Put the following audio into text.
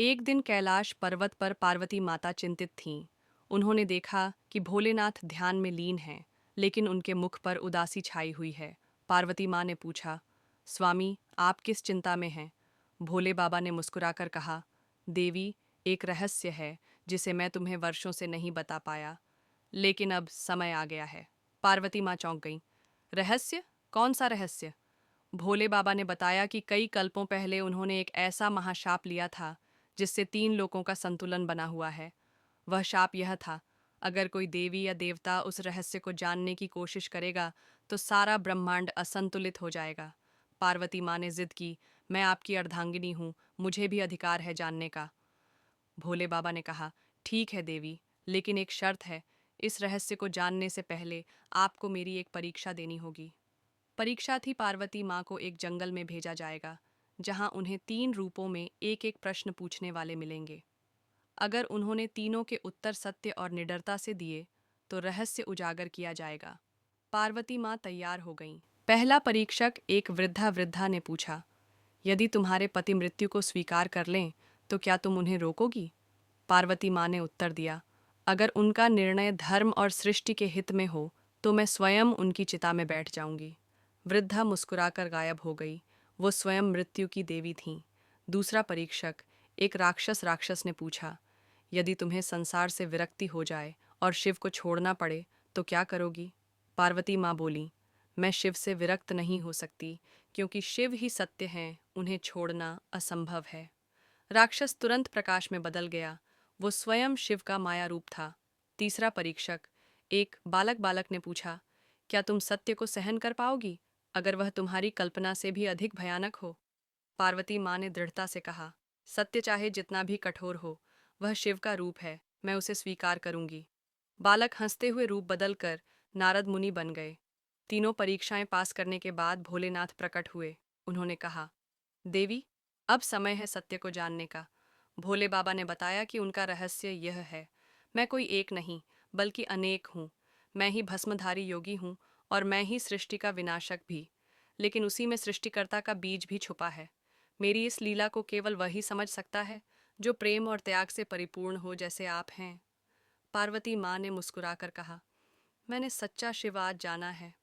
एक दिन कैलाश पर्वत पर पार्वती माता चिंतित थीं। उन्होंने देखा कि भोलेनाथ ध्यान में लीन हैं, लेकिन उनके मुख पर उदासी छाई हुई है। पार्वती माँ ने पूछा, स्वामी, आप किस चिंता में हैं? भोले बाबा ने मुस्कुराकर कहा, देवी, एक रहस्य है जिसे मैं तुम्हें वर्षों से नहीं बता पाया, लेकिन अब समय आ गया है। पार्वती माँ चौंक गईं। रहस्य? कौन सा रहस्य? भोले बाबा ने बताया कि कई कल्पों पहले उन्होंने एक ऐसा महाशाप लिया था जिससे 3 लोकों का संतुलन बना हुआ है। वह शाप यह था, अगर कोई देवी या देवता उस रहस्य को जानने की कोशिश करेगा तो सारा ब्रह्मांड असंतुलित हो जाएगा। पार्वती माँ ने जिद की, मैं आपकी अर्धांगिनी हूँ, मुझे भी अधिकार है जानने का। भोले बाबा ने कहा, ठीक है देवी, लेकिन एक शर्त है। इस रहस्य को जानने से पहले आपको मेरी एक परीक्षा देनी होगी। परीक्षा थी, पार्वती माँ को एक जंगल में भेजा जाएगा, जहाँ उन्हें 3 रूपों में एक एक प्रश्न पूछने वाले मिलेंगे। अगर उन्होंने तीनों के उत्तर सत्य और निडरता से दिए तो रहस्य उजागर किया जाएगा। पार्वती माँ तैयार हो गईं। पहला परीक्षक, एक वृद्धा ने पूछा, यदि तुम्हारे पति मृत्यु को स्वीकार कर लें तो क्या तुम उन्हें रोकोगी? पार्वती माँ ने उत्तर दिया, अगर उनका निर्णय धर्म और सृष्टि के हित में हो तो मैं स्वयं उनकी चिता में बैठ जाऊंगी। वृद्धा मुस्कुराकर गायब हो गई। वो स्वयं मृत्यु की देवी थीं। दूसरा परीक्षक, एक राक्षस ने पूछा, यदि तुम्हें संसार से विरक्ति हो जाए और शिव को छोड़ना पड़े तो क्या करोगी? पार्वती माँ बोली, मैं शिव से विरक्त नहीं हो सकती, क्योंकि शिव ही सत्य हैं, उन्हें छोड़ना असंभव है। राक्षस तुरंत प्रकाश में बदल गया। वो स्वयं शिव का माया रूप था। तीसरा परीक्षक, एक बालक ने पूछा, क्या तुम सत्य को सहन कर पाओगी, अगर वह तुम्हारी कल्पना से भी अधिक भयानक हो? पार्वती माँ ने दृढ़ता से कहा, सत्य चाहे जितना भी कठोर हो, वह शिव का रूप है, मैं उसे स्वीकार करूंगी। बालक हंसते हुए रूप बदलकर नारद मुनि बन गए। तीनों परीक्षाएं पास करने के बाद भोलेनाथ प्रकट हुए। उन्होंने कहा, देवी, अब समय है सत्य को जानने का। भोले बाबा ने बताया कि उनका रहस्य यह है, मैं कोई एक नहीं, बल्कि अनेक हूँ। मैं ही भस्मधारी योगी हूँ, और मैं ही सृष्टि का विनाशक भी। लेकिन उसी में सृष्टिकर्ता का बीज भी छुपा है। मेरी इस लीला को केवल वही समझ सकता है जो प्रेम और त्याग से परिपूर्ण हो, जैसे आप हैं। पार्वती माँ ने मुस्कुराकर कहा, मैंने सच्चा शिव आज जाना है।